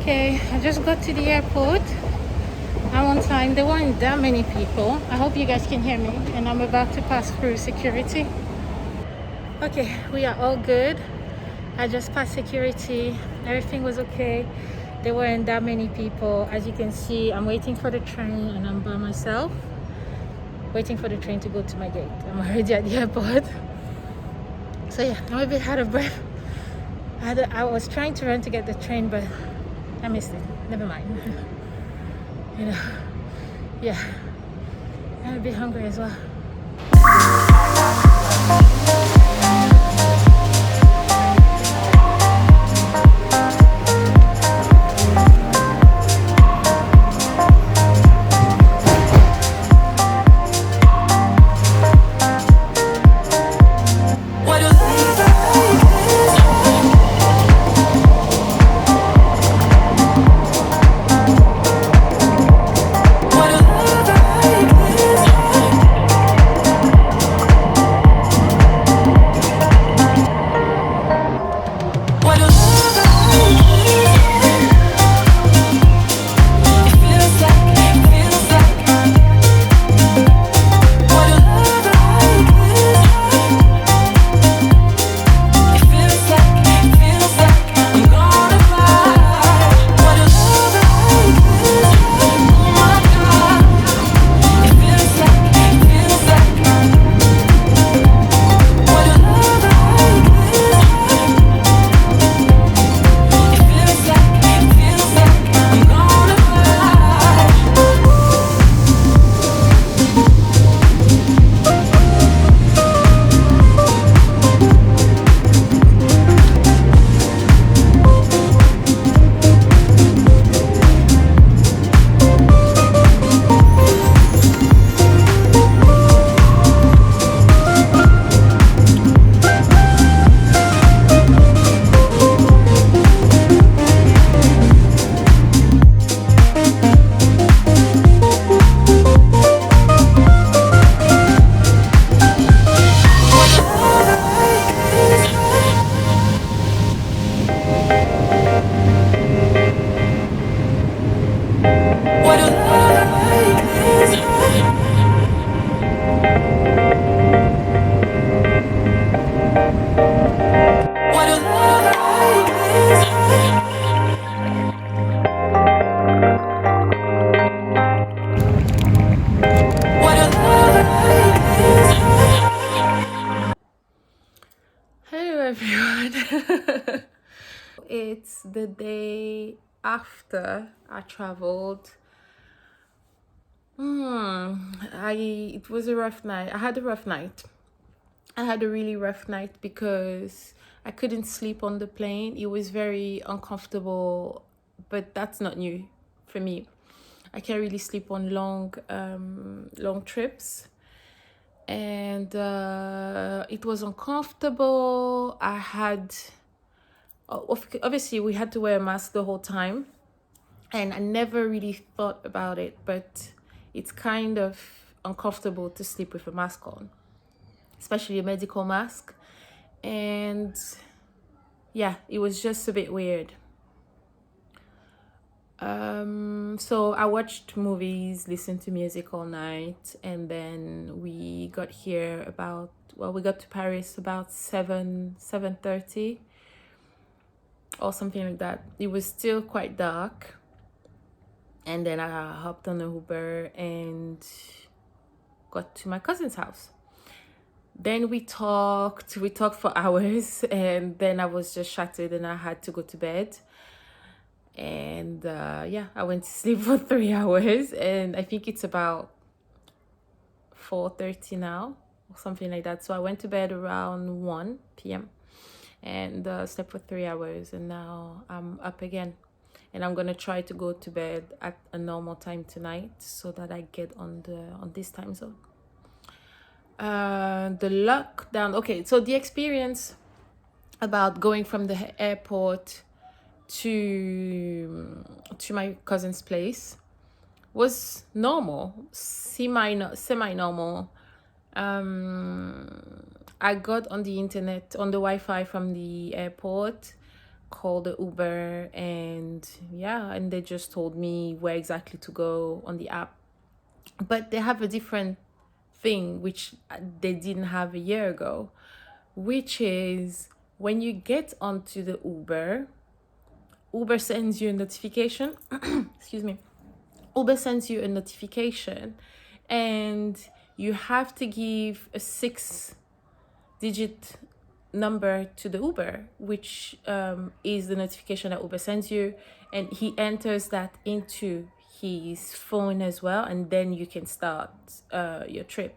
Okay, I just got to the airport. I'm on time. There weren't that many people. I hope you guys can hear me. And I'm about to pass through security. Okay, we are all good. I just passed security. Everything was okay. There weren't that many people. As you can see, I'm waiting for the train and I'm by myself. Waiting for the train to go to my gate. I'm already at the airport. So yeah, I'm a bit out of breath. I was trying to run to get the train, but I missed it. Never mind. You know, yeah. I'm a bit hungry as well. Hello everyone. It's the day after I traveled. It was a rough night. I had a rough night. I had a really rough night because I couldn't sleep on the plane. It was very uncomfortable, but that's not new for me. I can't really sleep on long trips, and it was uncomfortable. Obviously we had to wear a mask the whole time, and I never really thought about it, but it's kind of uncomfortable to sleep with a mask on, especially a medical mask. And yeah, it was just a bit weird. So I watched movies, listened to music all night, and then we got we got to Paris about 7:30 or something like that. It was still quite dark, and then I hopped on an Uber and got to my cousin's house. Then we talked for hours, and then I was just shattered and I had to go to bed. And yeah, I went to sleep for 3 hours, and I think it's about 4:30 now or something like that. So I went to bed around 1 p.m. and slept for 3 hours, and now I'm up again. And I'm gonna try to go to bed at a normal time tonight so that I get on this time zone. The lockdown. Okay, so the experience about going from the airport to my cousin's place was normal, semi normal. I got on the internet, on the Wi-Fi from the airport, called the Uber, and yeah, and they just told me where exactly to go on the app. But they have a different thing which they didn't have a year ago, which is when you get onto the Uber sends you a notification. Excuse me. Uber sends you a notification, and you have to give a 6-digit number to the Uber, which is the notification that Uber sends you, and he enters that into his phone as well, and then you can start your trip.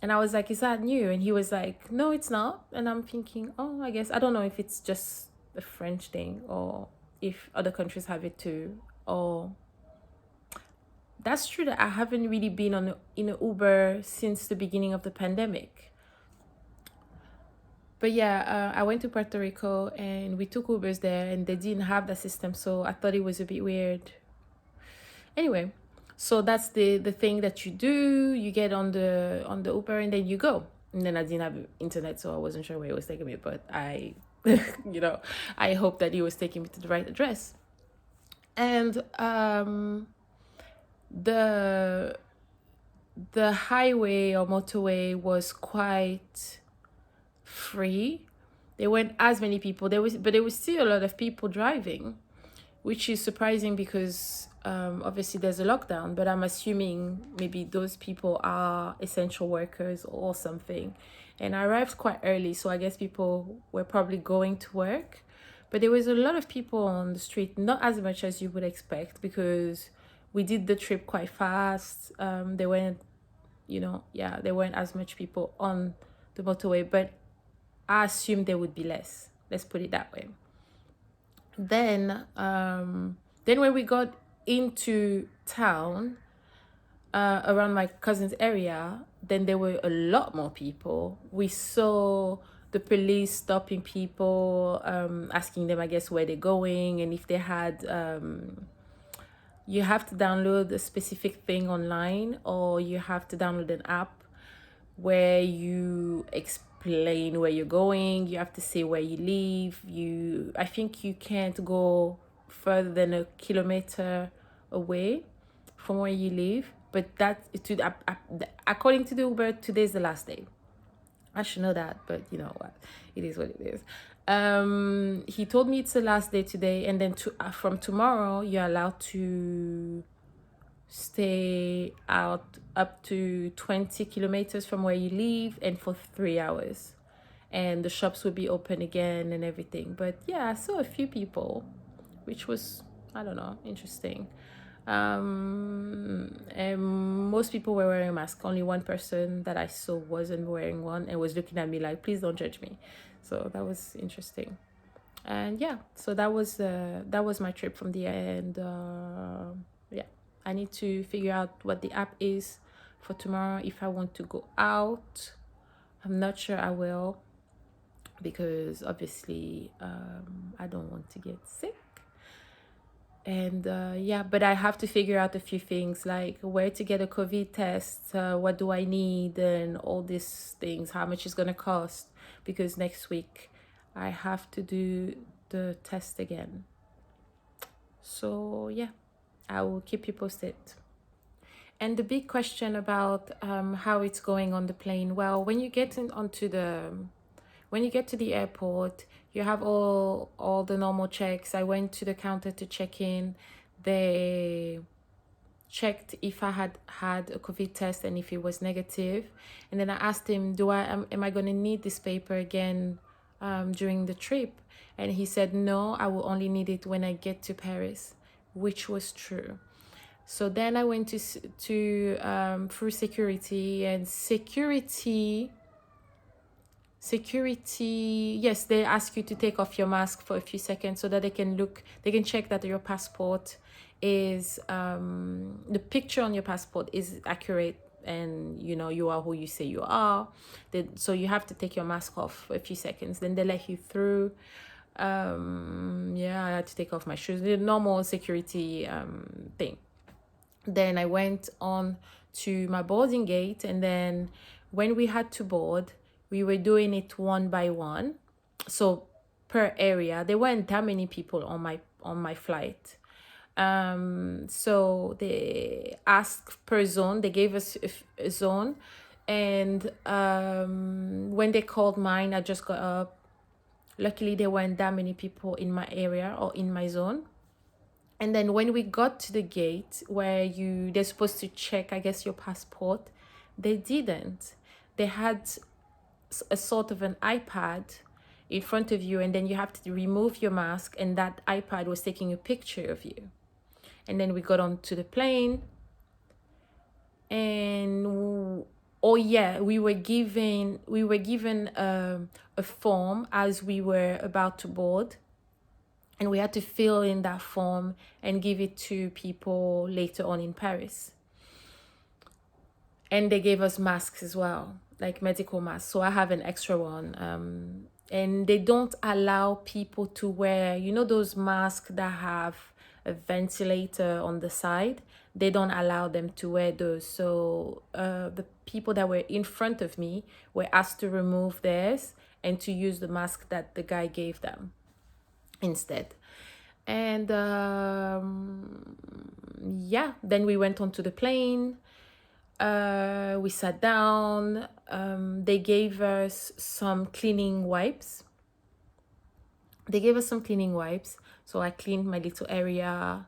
And I was like, is that new? And he was like, no, it's not. And I'm thinking, oh, I guess, I don't know if it's just a French thing or if other countries have it too. Or that's true that I haven't really been in an Uber since the beginning of the pandemic. But yeah, I went to Puerto Rico and we took Ubers there and they didn't have that system. So I thought it was a bit weird. Anyway, so that's the thing that you do. You get on the Uber and then you go. And then I didn't have internet, so I wasn't sure where it was taking me. But I, I hope that he was taking me to the right address. And the highway or motorway was quite free. There weren't as many people. But there was still a lot of people driving, which is surprising because obviously there's a lockdown. But I'm assuming maybe those people are essential workers or something. And I arrived quite early, so I guess people were probably going to work. But there was a lot of people on the street, not as much as you would expect because we did the trip quite fast. There weren't as much people on the motorway, but I assumed there would be less. Let's put it that way. Then when we got into town, around my cousin's area, then there were a lot more people. We saw the police stopping people, asking them, I guess, where they're going, and if they had you have to download a specific thing online, or you have to download an app where you explain where you're going. You have to say where you live. I think you can't go further than a kilometer away from where you live. But according to the Uber, today's the last day. I should know that, but you know what? It is what it is. He told me it's the last day today, and then from tomorrow you're allowed to stay out up to 20 kilometers from where you live and for 3 hours, and the shops will be open again and everything. But yeah, I saw a few people, which was, I don't know, interesting. And most people were wearing a mask. Only one person that I saw wasn't wearing one and was looking at me like, please don't judge me. So that was interesting. And yeah, so that was my trip from the end. Yeah, I need to figure out what the app is for tomorrow if I want to go out. I'm not sure I will, because obviously I don't want to get sick. And yeah, but I have to figure out a few things, like where to get a COVID test, what do I need, and all these things, how much it's gonna cost, because next week I have to do the test again. So yeah, I will keep you posted. And the big question about how it's going on the plane. Well, when you get when you get to the airport, you have all the normal checks. I went to the counter to check in. They checked if I had a COVID test and if it was negative. And then I asked him, am I going to need this paper again during the trip? And he said, no, I will only need it when I get to Paris, which was true. So then I went to through security, and security, yes, they ask you to take off your mask for a few seconds so that they can check that your passport is the picture on your passport is accurate, and you are who you say you are. So you have to take your mask off for a few seconds, then they let you through. Yeah, I had to take off my shoes, the normal security thing. Then I went on to my boarding gate, and then when we had to board, we were doing it one by one. So per area. There weren't that many people on my flight. So they asked per zone. They gave us a zone, and when they called mine, I just got up. Luckily, there weren't that many people in my area or in my zone. And then when we got to the gate where they're supposed to check, I guess, your passport, they didn't. They had a sort of an iPad in front of you, and then you have to remove your mask, and that iPad was taking a picture of you. And then we got onto the plane, and oh yeah, we were given a form as we were about to board, and we had to fill in that form and give it to people later on in Paris. And they gave us masks as well, like medical masks. So I have an extra one. And they don't allow people to wear, those masks that have a ventilator on the side. They don't allow them to wear those. So the people that were in front of me were asked to remove theirs and to use the mask that the guy gave them instead. And yeah, then we went onto the plane. We sat down. They gave us some cleaning wipes. So I cleaned my little area.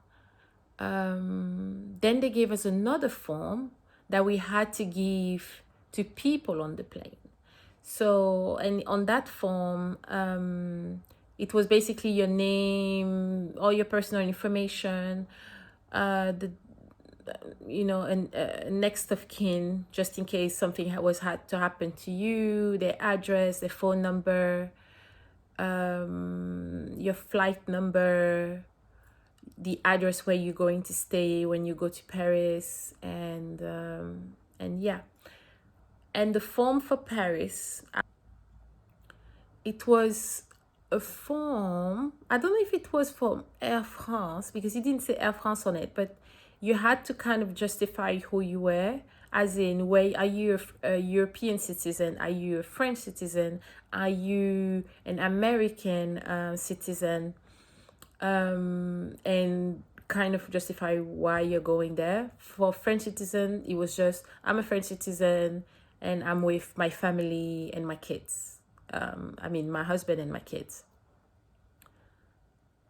Then they gave us another form that we had to give to people on the plane. So, and on that form, it was basically your name, all your personal information, and next of kin, just in case something had to happen to you, their address, their phone number, your flight number, the address where you're going to stay when you go to Paris, and yeah. And the form for Paris, it was a form, I don't know if it was from Air France, because it didn't say Air France on it, but you had to kind of justify who you were, as in, where are you a European citizen? Are you a French citizen? Are you an American citizen? And kind of justify why you're going there. For French citizen, it was just, I'm a French citizen and I'm with my family and my kids. My husband and my kids.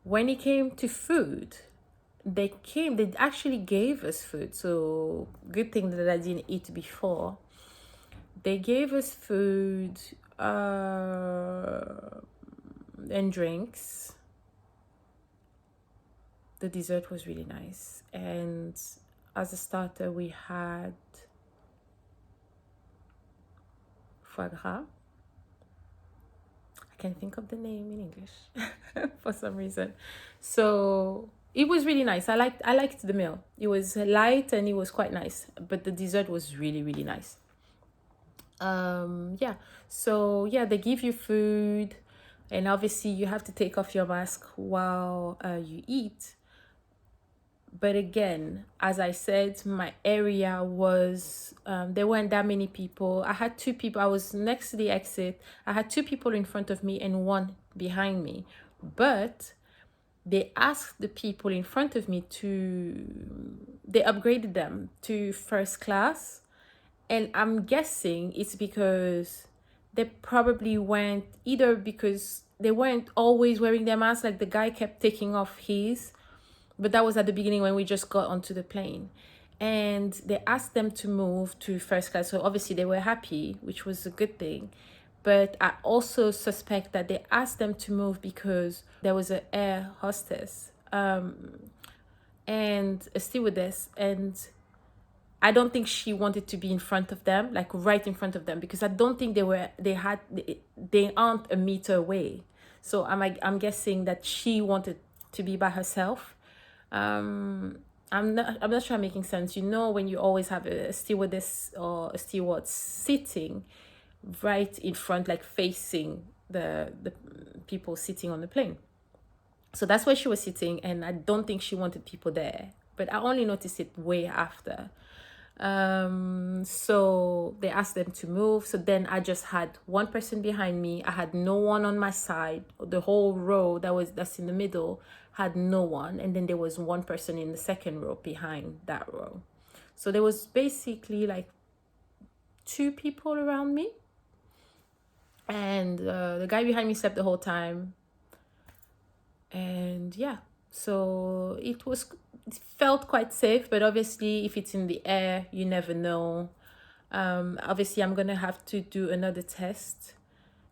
When it came to food, they actually gave us food. So good thing that I didn't eat before. They gave us food and drinks. The dessert was really nice. And as a starter, we had foie gras. I can't think of the name in English for some reason. So it was really nice. I liked the meal. It was light and it was quite nice. But the dessert was really, really nice. Yeah. So yeah, they give you food, and obviously you have to take off your mask while you eat. But again, as I said, my area was, there weren't that many people. I had two people. I was next to the exit. I had two people in front of me and one behind me. But they asked the people in front of me they upgraded them to first class. And I'm guessing it's because they probably went, either because they weren't always wearing their mask, like the guy kept taking off his. But that was at the beginning when we just got onto the plane. And they asked them to move to first class. So obviously they were happy, which was a good thing. But I also suspect that they asked them to move because there was an air hostess and a stewardess. And I don't think she wanted to be in front of them, like right in front of them, because I don't think they aren't a meter away. So I'm guessing that she wanted to be by herself. I'm not sure I'm making sense. When you always have a stewardess or a steward sitting right in front, like facing the people sitting on the plane. So that's where she was sitting, and I don't think she wanted people there. But I only noticed it way after. So they asked them to move. So then I just had one person behind me. I had no one on my side. The whole row that's in the middle had no one. And then there was one person in the second row behind that row. So there was basically like two people around me. And the guy behind me slept the whole time. And yeah, so it felt quite safe, but obviously if it's in the air, you never know. Obviously I'm gonna have to do another test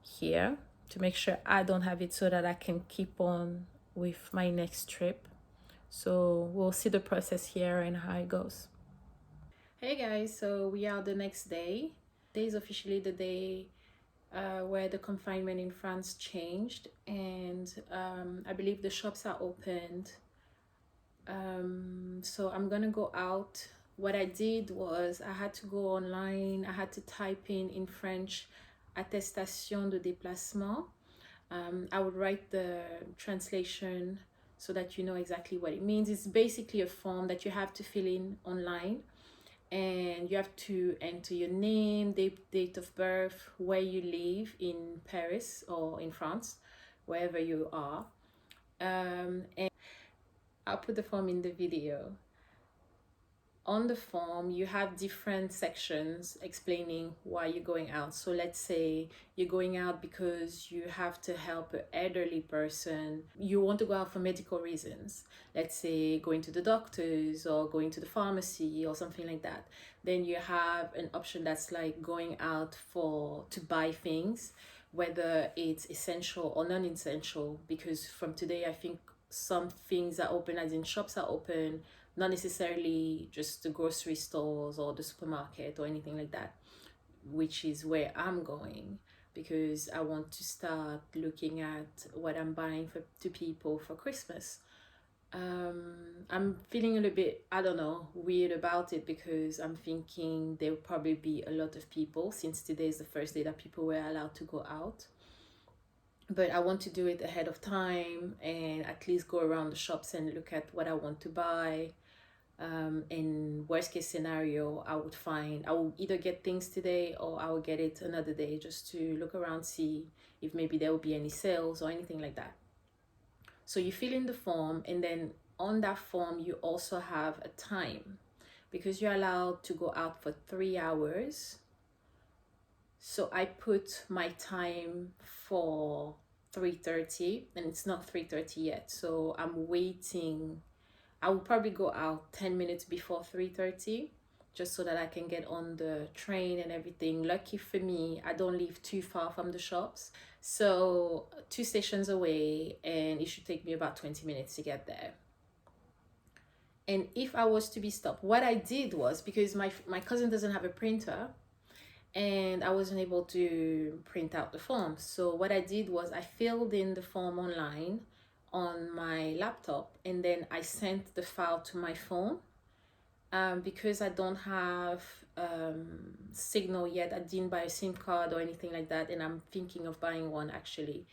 here to make sure I don't have it, so that I can keep on with my next trip. So we'll see the process here and how it goes. Hey guys, so we are the next day. Today is officially the day where the confinement in France changed, and I believe the shops are opened. So I'm gonna go out. What I did was I had to go online. I had to type in French attestation de déplacement. I would write the translation so that you know exactly what it means. It's basically a form that you have to fill in online, and you have to enter your name, date of birth, where you live in Paris or in France, wherever you are. And I'll put the form in the video. On the form, you have different sections explaining why you're going out. So let's say you're going out because you have to help an elderly person. You want to go out for medical reasons. Let's say going to the doctors or going to the pharmacy or something like that. Then you have an option that's like going out to buy things, whether it's essential or non-essential, because from today I think some things are open, as in shops are open, not necessarily just the grocery stores or the supermarket or anything like that, which is where I'm going, because I want to start looking at what I'm buying to people for Christmas. I'm feeling a little bit, I don't know, weird about it, because I'm thinking there will probably be a lot of people, since today is the first day that people were allowed to go out. But I want to do it ahead of time and at least go around the shops and look at what I want to buy. In worst case scenario, I will either get things today or I will get it another day, just to look around, see if maybe there will be any sales or anything like that. So you fill in the form, and then on that form you also have a time, because you're allowed to go out for 3 hours. So I put my time for 3:30, and it's not 3:30 yet, so I'm waiting. I will probably go out 10 minutes before 3:30, just so that I can get on the train and everything. Lucky for me, I don't live too far from the shops, so 2 stations away, and it should take me about 20 minutes to get there. And if I was to be stopped, what I did was, because my cousin doesn't have a printer and I wasn't able to print out the form, so what I did was I filled in the form online on my laptop, and then I sent the file to my phone. Because I don't have signal yet, I didn't buy a SIM card or anything like that, and I'm thinking of buying one actually.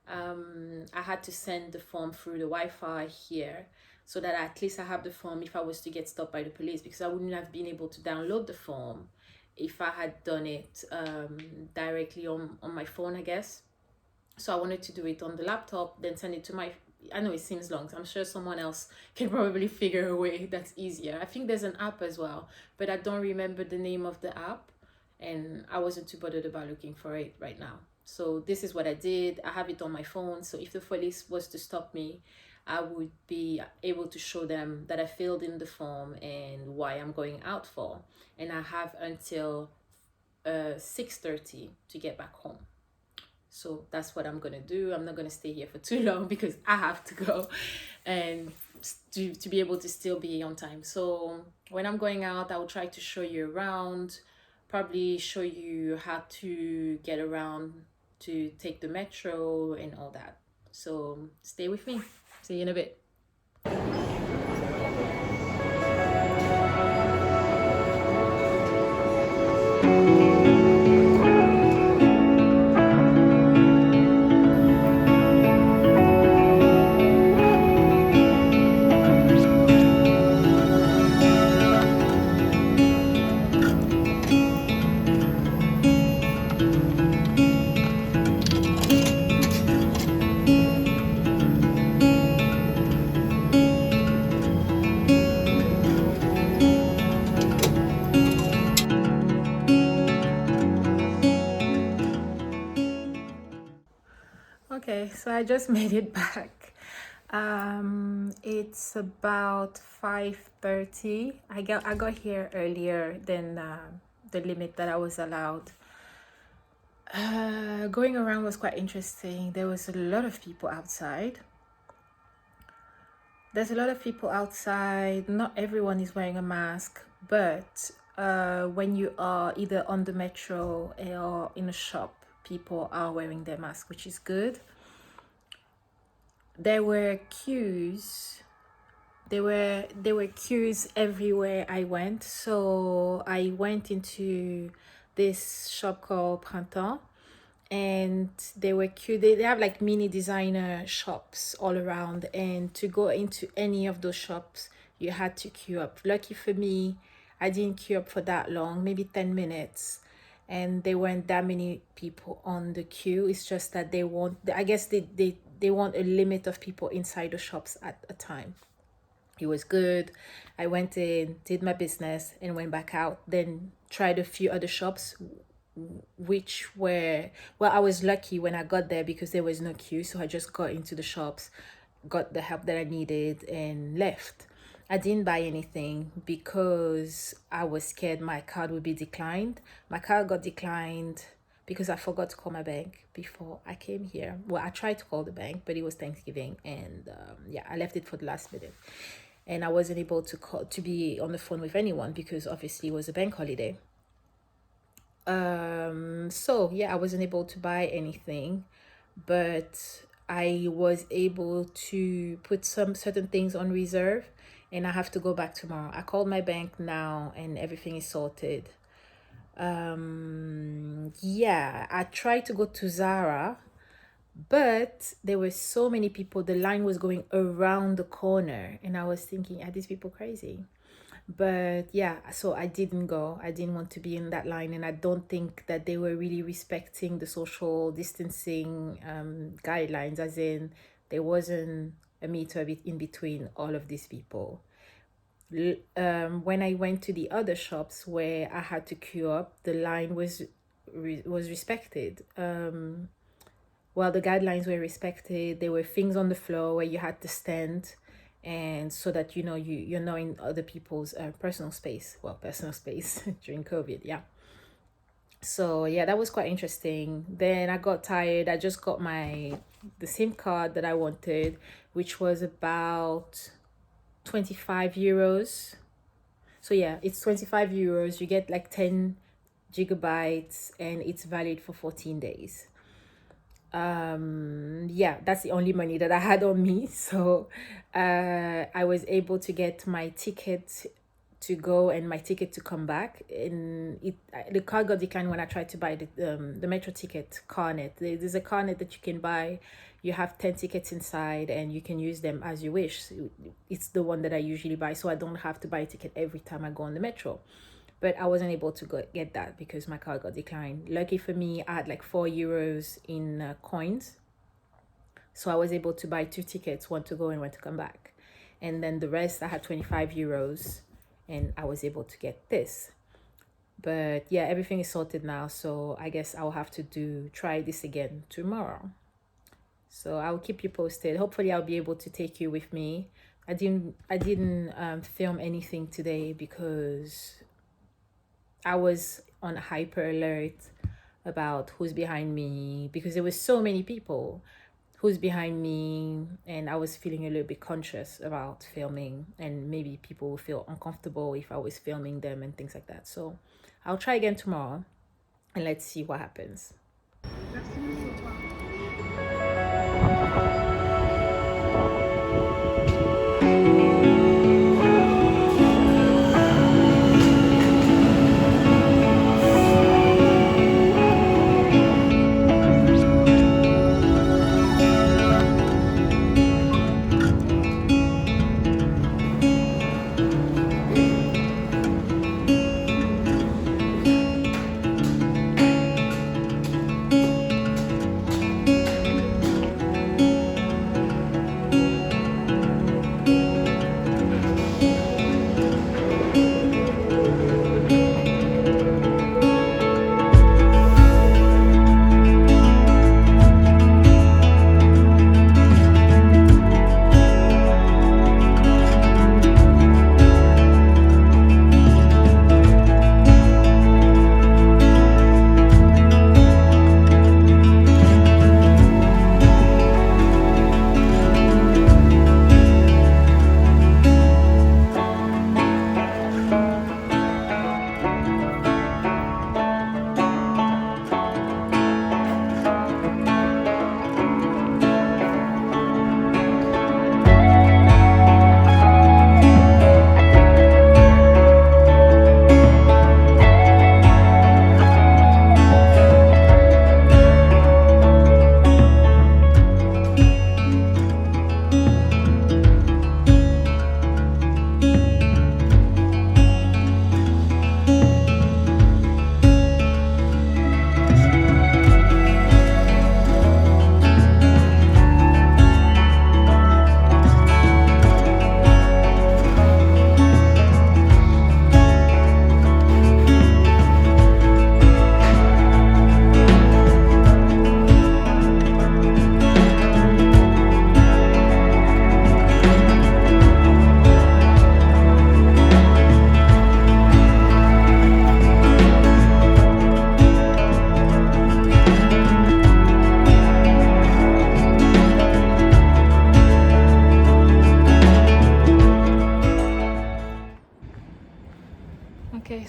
I had to send the form through the Wi-Fi here, so that at least I have the form if I was to get stopped by the police, because I wouldn't have been able to download the form if I had done it directly on my phone, I guess. So I wanted to do it on the laptop, then send it to my, I know it seems long, so I'm sure someone else can probably figure a way that's easier. I think there's an app as well, but I don't remember the name of the app, and I wasn't too bothered about looking for it right now. So this is what I did. I have it on my phone, so if the police was to stop me, I would be able to show them that I filled in the form and why I'm going out for. And I have until 6:30 to get back home. So that's what I'm gonna do. I'm not gonna stay here for too long, because I have to go and to be able to still be on time. So when I'm going out, I will try to show you around, probably show you how to get around, to take the metro and all that. So stay with me. See you in a bit. Okay, so I just made it back. It's about 5:30. I got here earlier than the limit that I was allowed. Going around was quite interesting. There was a lot of people outside. There's a lot of people outside. Not everyone is wearing a mask, but when you are either on the metro or in a shop, people are wearing their mask, which is good. There were queues. There were queues everywhere I went. So I went into this shop called Printemps, and they were cute. They have like mini designer shops all around, and to go into any of those shops you had to queue up. Lucky for me, I didn't queue up for that long, maybe 10 minutes, and there weren't that many people on the queue. It's just that they want, I guess they want a limit of people inside the shops at a time. It was good. I went in, did my business, and went back out. Then tried a few other shops, which were, well, I was lucky when I got there because there was no queue. So I just got into the shops, got the help that I needed, and left. I didn't buy anything because I was scared my card would be declined. My card got declined because I forgot to call my bank before I came here. Well, I tried to call the bank, but it was Thanksgiving, and yeah, I left it for the last minute. And I wasn't able to be on the phone with anyone because obviously it was a bank holiday. So yeah, I wasn't able to buy anything, but I was able to put some certain things on reserve, and I have to go back tomorrow. I called my bank now and everything is sorted. Yeah, I tried to go to Zara, but there were so many people. The line was going around the corner, and I was thinking, are these people crazy? But yeah, so I didn't go. I didn't want to be in that line, and I don't think that they were really respecting the social distancing guidelines, as in there wasn't a meter in between all of these people. When I went to the other shops where I had to queue up, the line was respected. Well, the guidelines were respected. There were things on the floor where you had to stand, and so that you're not in other people's personal space. Well, personal space during COVID, yeah. So yeah, that was quite interesting. Then I got tired. I just got the same card that I wanted, which was about 25 euros. So yeah, it's 25 euros. You get like 10 gigabytes, and it's valid for 14 days. Yeah, that's the only money that I had on me. So I was able to get my ticket to go and my ticket to come back, and the card got declined when I tried to buy the metro ticket carnet. There's a carnet that you can buy. You have 10 tickets inside, and you can use them as you wish. So it's the one that I usually buy, so I don't have to buy a ticket every time I go on the metro. But I wasn't able to get that because my card got declined. Lucky for me, I had like 4 euros in coins. So I was able to buy 2 tickets, one to go and one to come back. And then the rest, I had 25 euros, and I was able to get this. But yeah, everything is sorted now. So I guess I'll have to try this again tomorrow. So I'll keep you posted. Hopefully I'll be able to take you with me. I didn't film anything today because I was on hyper alert about who's behind me, because there were so many people who's behind me, and I was feeling a little bit conscious about filming, and maybe people will feel uncomfortable if I was filming them and things like that. So I'll try again tomorrow, and let's see what happens.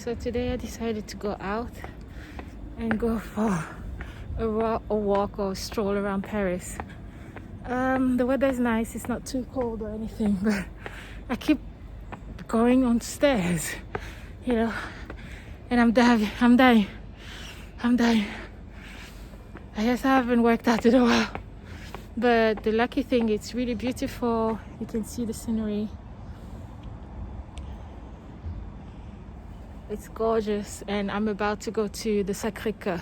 so today I decided to go out and go for a walk or stroll around Paris. The weather is nice, it's not too cold or anything, but I keep going on stairs, you know, and I'm dying. I guess I haven't worked out in a while, but the lucky thing, it's really beautiful. You can see the scenery. It's gorgeous, and I'm about to go to the Sacré-Cœur.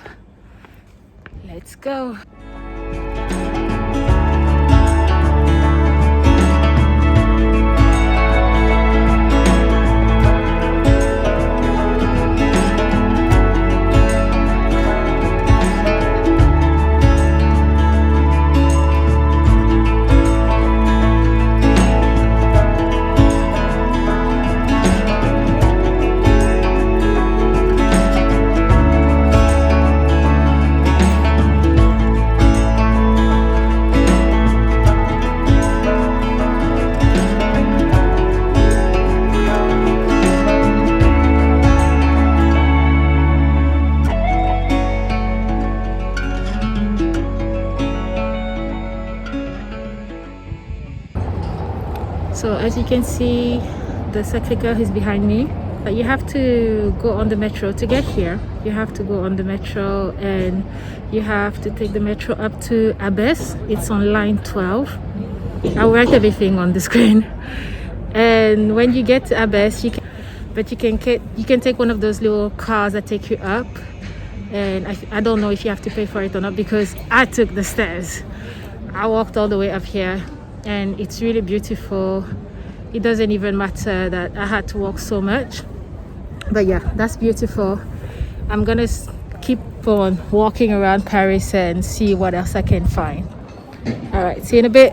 Let's go. So as you can see, the Sacré-Cœur is behind me. But you have to go on the metro to get here. You have to go on the metro, and you have to take the metro up to Abbesse. It's on line 12. I'll write everything on the screen. And when you get to Abbesse, you can take one of those little cars that take you up. And I don't know if you have to pay for it or not, because I took the stairs. I walked all the way up here, and it's really beautiful. It doesn't even matter that I had to walk so much, but yeah, that's beautiful. I'm gonna keep on walking around Paris and see what else I can find. All right, see you in a bit.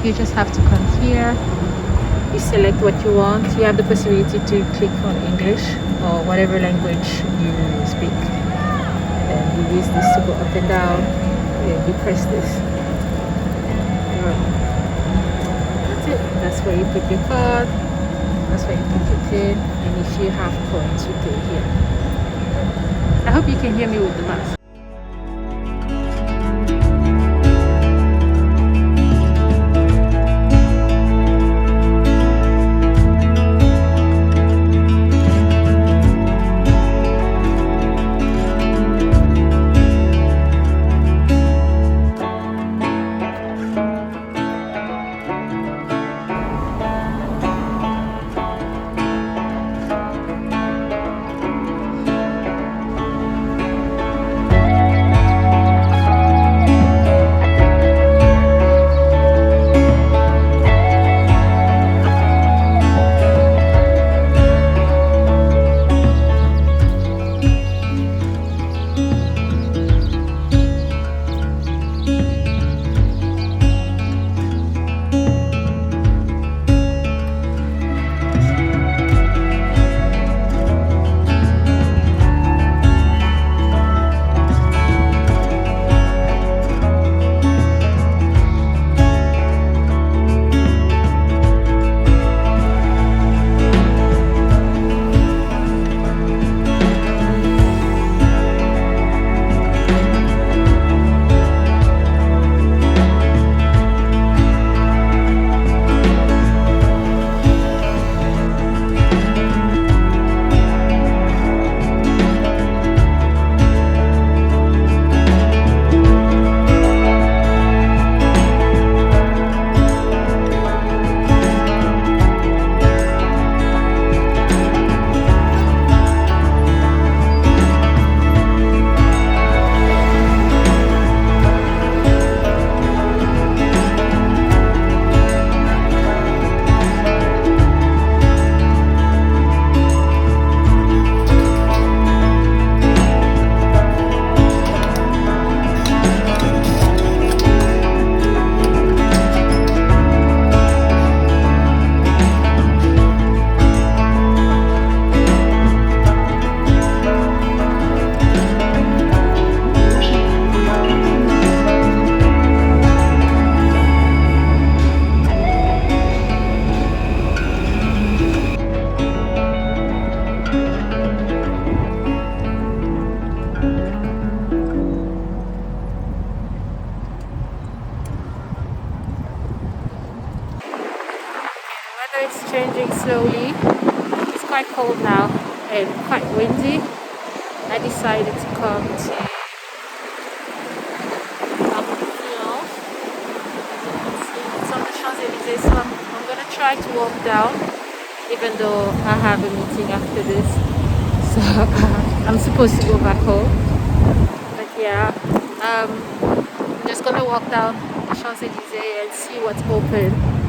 You just have to come here, you select what you want. You have the possibility to click on English or whatever language you speak, and you use this to go up and down, and you press this. That's it. That's where you put your card, that's where you put it in, and if you have coins, you pay here. I hope you can hear me with the mask. is changing slowly. It's quite cold now and quite windy. I decided to come to Mishell. It's on the Champs-Elysees, so I'm gonna try to walk down, even though I have a meeting after this. So I'm supposed to go back home. But yeah, I'm just gonna walk down the Champs-Elysees and see what's open.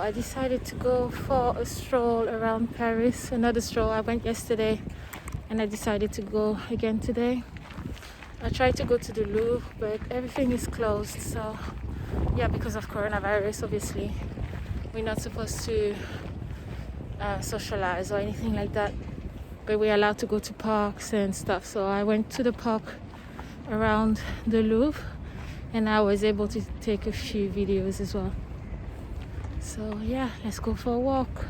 I decided to go for a stroll around Paris. Another stroll. I went yesterday and I decided to go again today. I tried to go to the Louvre, but everything is closed. So yeah, because of coronavirus, obviously we're not supposed to socialize or anything like that, but we're allowed to go to parks and stuff. So I went to the park around the Louvre and I was able to take a few videos as well. So yeah, let's go for a walk.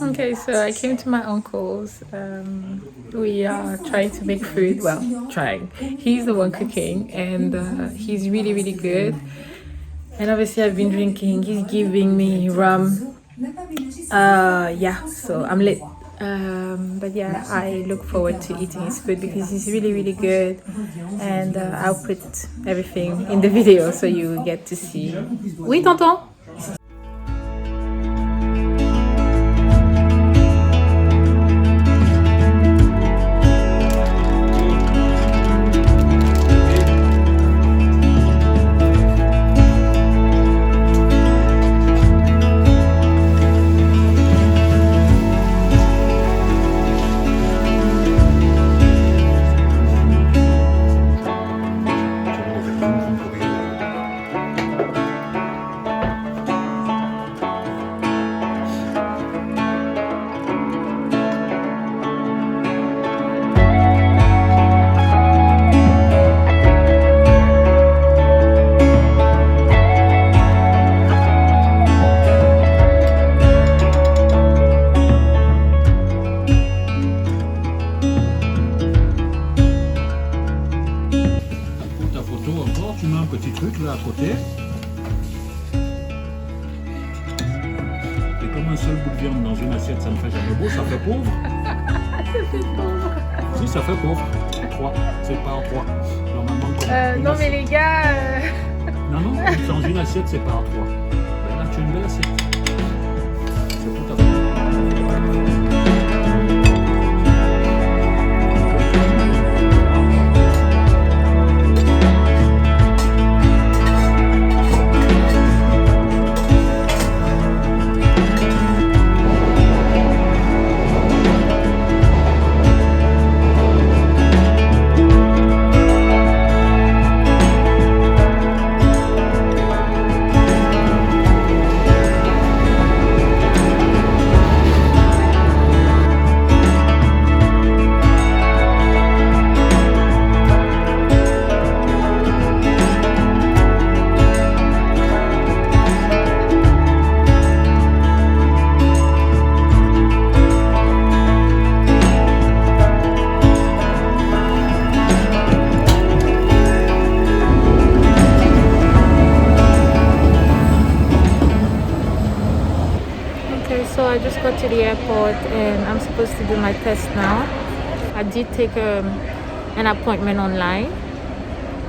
Okay, so I came to my uncle's. We are trying to make food. Well, trying. He's the one cooking, and he's really, really good. And obviously, I've been drinking. He's giving me rum. Yeah, so I'm lit. But yeah, I look forward to eating his food because he's really, really good. And I'll put everything in the video so you get to see. Oui, tonton? À côté. Et comme un seul bout de viande dans une assiette, ça ne fait jamais beau, ça fait pauvre. Ça fait pauvre. Si, ça fait pauvre. 3, c'est pas 3. Normalement, non, mais les gars. Non, non, dans une assiette, c'est pas 3. Ben là, tu as une belle assiette. C'est tout à fait. Okay, so I just got to the airport and I'm supposed to do my test now. I did take an appointment online,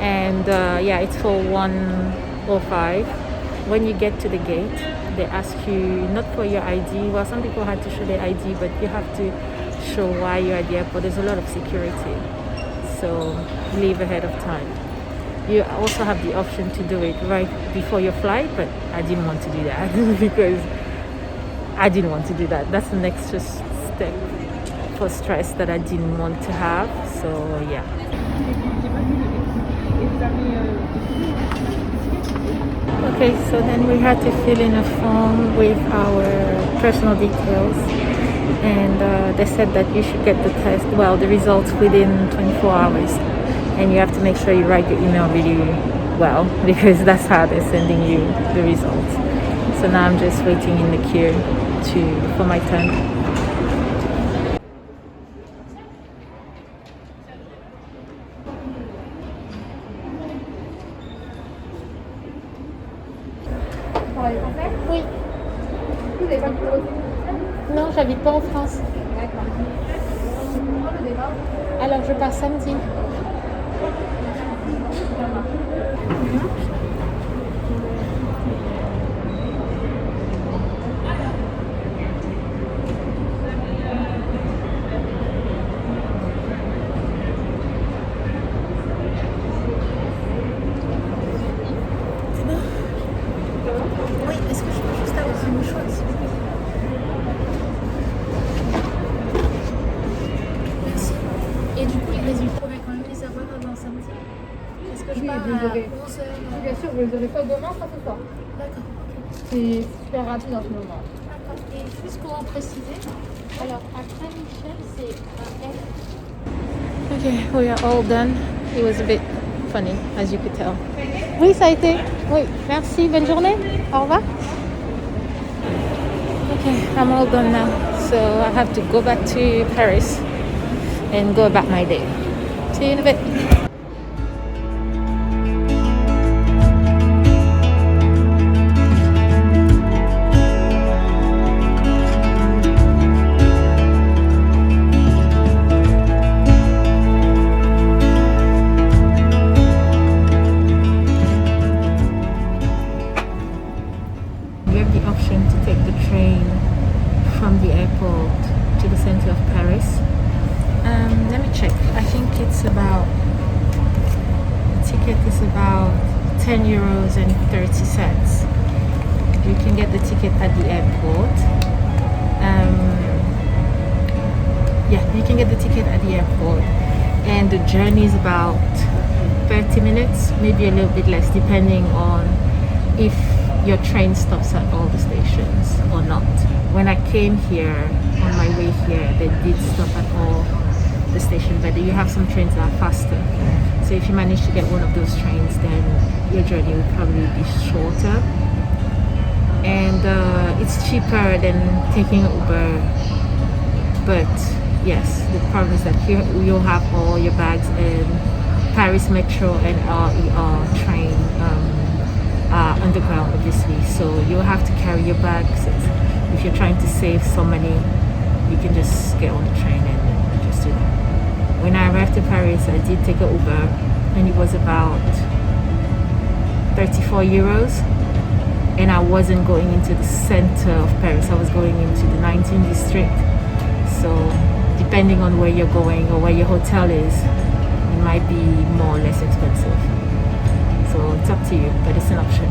and yeah, it's for 1:05. When you get to the gate, they ask you not for your ID. Well, some people had to show their ID, but you have to show why you're at the airport. There's a lot of security, so leave ahead of time. You also have the option to do it right before your flight, but I didn't want to do that because I didn't want to do that. That's an extra step for stress that I didn't want to have. So yeah. Okay, so then we had to fill in a form with our personal details, and they said that you should get the test, well, the results within 24 hours, and you have to make sure you write your email really well because that's how they're sending you the results. So now I'm just waiting in the queue for my turn. Oui. Vous n'avez pas le bureau? Non, j'habite pas en France. D'accord. Alors je pars samedi. Oui, est-ce que je peux juste avoir ce mouchoir, s'il vous plaît? Merci. Et du coup, les résultats, on va quand même les avoir avant samedi. Est-ce que je pars à 11h? Bien sûr, vous les aurez pas demain, ça ce soir. D'accord. C'est super rapide en ce moment. D'accord. Et juste pour en préciser, alors après Mishell, c'est un L. Okay, we are all done. It was a bit funny, as you could tell. Oui, ça a été. Oui, merci. Bonne journée. Au revoir. Okay, I'm all done now. So I have to go back to Paris and go about my day. See you in a bit. You have the option to take the train from the airport to the center of Paris. Let me check. I think it's about, the ticket is about 10 euros and 30 cents. You can get the ticket at the airport. Yeah, you can get the ticket at the airport, and the journey is about 30 minutes, maybe a little bit less, depending on if your train stops at all the stations or not. When I came here, on my way here, they did stop at all the stations, but you have some trains that are faster. So if you manage to get one of those trains, then your journey will probably be shorter. And it's cheaper than taking Uber. But yes, the problem is that here you'll have all your bags in Paris Metro and RER train. Underground, obviously, so you'll have to carry your bags. If you're trying to save some money, you can just get on the train and just do that. When I arrived to Paris, I did take an Uber, and it was about 34 euros, and I wasn't going into the center of Paris. I was going into the 19th district, so depending on where you're going or where your hotel is, it might be more or less expensive. So it's up to you, but it's an option.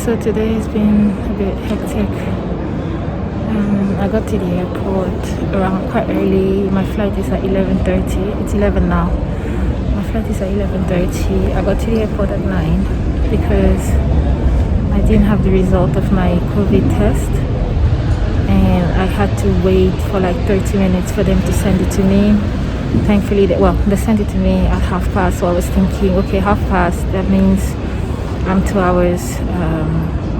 So today has been a bit hectic. I got to the airport around quite early. My flight is at 11:30. It's 11 now. My flight is at 11:30. I got to the airport at 9 because I didn't have the result of my COVID test, and I had to wait for like 30 minutes for them to send it to me. Thankfully, they sent it to me at past. So I was thinking, okay, past. That means I'm 2 hours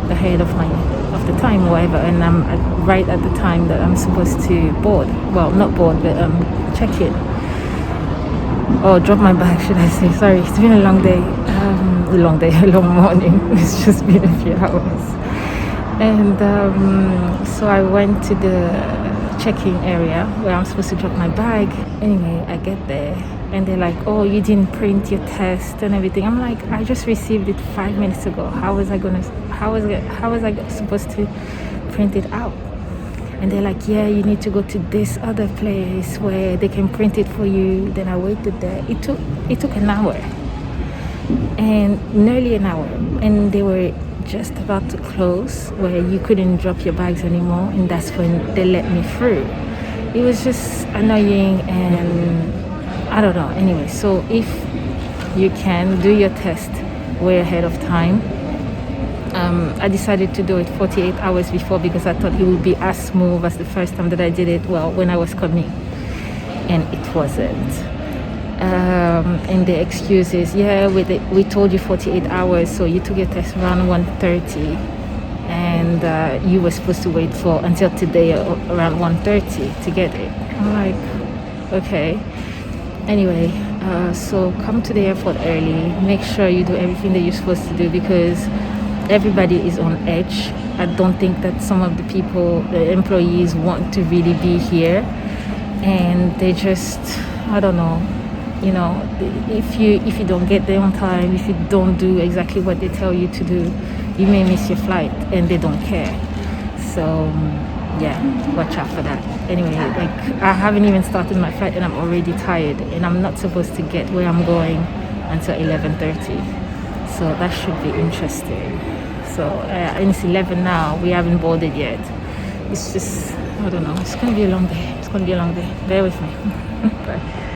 ahead of the time or whatever, and I'm right at the time that I'm supposed to board. Well, not board, but check in or drop my bag, should I say. Sorry, it's been a long day, a long morning. It's just been a few hours. And so I went to the check-in area where I'm supposed to drop my bag. Anyway, I get there and they're like, oh, you didn't print your test and everything. I'm like, I just received it 5 minutes ago. How was I supposed to print it out? And they're like, yeah, you need to go to this other place where they can print it for you. Then I waited there. It took an hour, and nearly an hour, and they were just about to close where you couldn't drop your bags anymore, and that's when they let me through. It was just annoying, and I don't know. Anyway, so if you can do your test way ahead of time, I decided to do it 48 hours before because I thought it would be as smooth as the first time that I did it, well, when I was coming, and it wasn't. And the excuse is, yeah, we told you 48 hours, so you took your test around 1:30, and you were supposed to wait for until today around 1:30 to get it. I'm like, okay. Anyway, so come to the airport early. Make sure you do everything that you're supposed to do because everybody is on edge. I don't think that some of the employees want to really be here, and they just, I don't know, you know, if you don't get there on time, if you don't do exactly what they tell you to do, you may miss your flight, and they don't care. So yeah, watch out for that. Anyway, like, I haven't even started my flight and I'm already tired, and I'm not supposed to get where I'm going until 11:30, so that should be interesting. So and it's 11 now. We haven't boarded yet. It's just, I don't know, it's gonna be a long day. Bear with me. Bye.